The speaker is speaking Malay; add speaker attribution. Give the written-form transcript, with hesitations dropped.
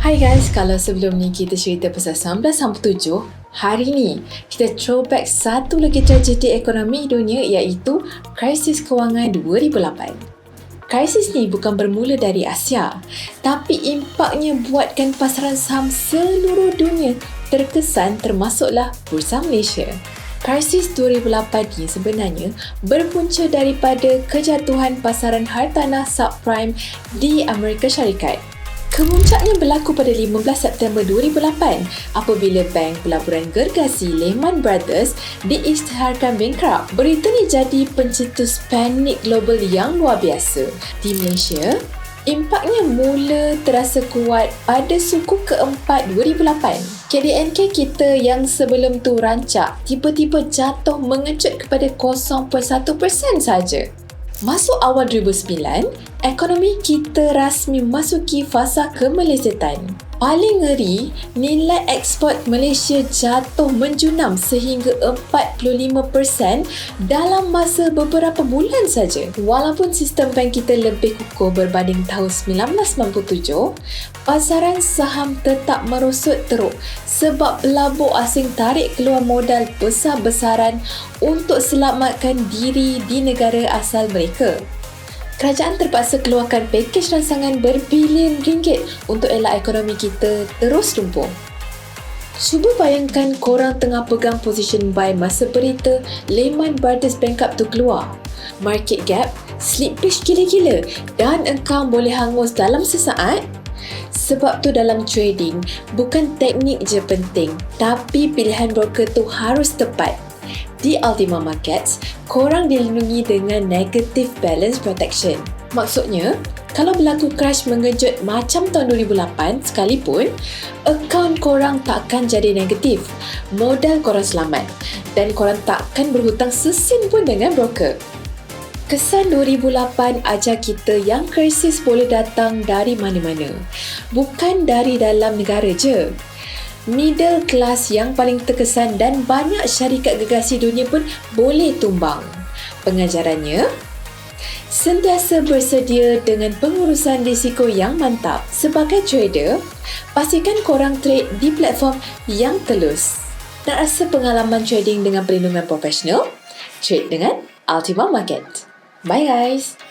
Speaker 1: Hai guys, kalau sebelum ni kita cerita pasal 1997, hari ni kita throwback satu lagi tragedi ekonomi dunia iaitu krisis kewangan 2008. Krisis ni bukan bermula dari Asia, tapi impaknya buatkan pasaran saham seluruh dunia terkesan termasuklah Bursa Malaysia. Krisis 2008 ni sebenarnya berpunca daripada kejatuhan pasaran hartanah subprime di Amerika Syarikat. Kemuncaknya berlaku pada 15 September 2008 apabila bank pelaburan gergasi Lehman Brothers diisytiharkan bankrupt. Berita ni jadi pencetus panik global yang luar biasa. Di Malaysia, impaknya mula terasa kuat pada suku keempat 2008. KDNK kita yang sebelum tu rancak tiba-tiba jatuh mengejut kepada 0.1% saja. Masuk awal 2009, ekonomi kita rasmi masuki fasa kemelesetan. Paling ngeri, nilai ekspor Malaysia jatuh menjunam sehingga 45% dalam masa beberapa bulan saja. Walaupun sistem bank kita lebih kukuh berbanding tahun 1997, pasaran saham tetap merosot teruk sebab pelabur asing tarik keluar modal besar-besaran untuk selamatkan diri di negara asal mereka. Kerajaan terpaksa keluarkan pakej rangsangan berbilion ringgit untuk elak ekonomi kita terus lumpuh. Cuba bayangkan korang tengah pegang position buy masa berita Lehman Brothers bankrupt tu keluar. Market gap slippage gila-gila dan engkau boleh hangus dalam sesaat. Sebab tu dalam trading, bukan teknik je penting, tapi pilihan broker tu harus tepat. Di Ultima Markets, korang dilindungi dengan negative balance protection. Maksudnya, kalau berlaku crash mengejut macam tahun 2008 sekalipun, akaun korang takkan jadi negatif. Modal korang selamat dan korang takkan berhutang sesin pun dengan broker. Kesan 2008 ajar kita yang krisis boleh datang dari mana-mana. Bukan dari dalam negara je. Middle class yang paling terkesan dan banyak syarikat gergasi dunia pun boleh tumbang. Pengajarannya, sentiasa bersedia dengan pengurusan risiko yang mantap. Sebagai trader, pastikan korang trade di platform yang telus. Nak rasa pengalaman trading dengan perlindungan profesional? Trade dengan Ultima Market. Bye guys!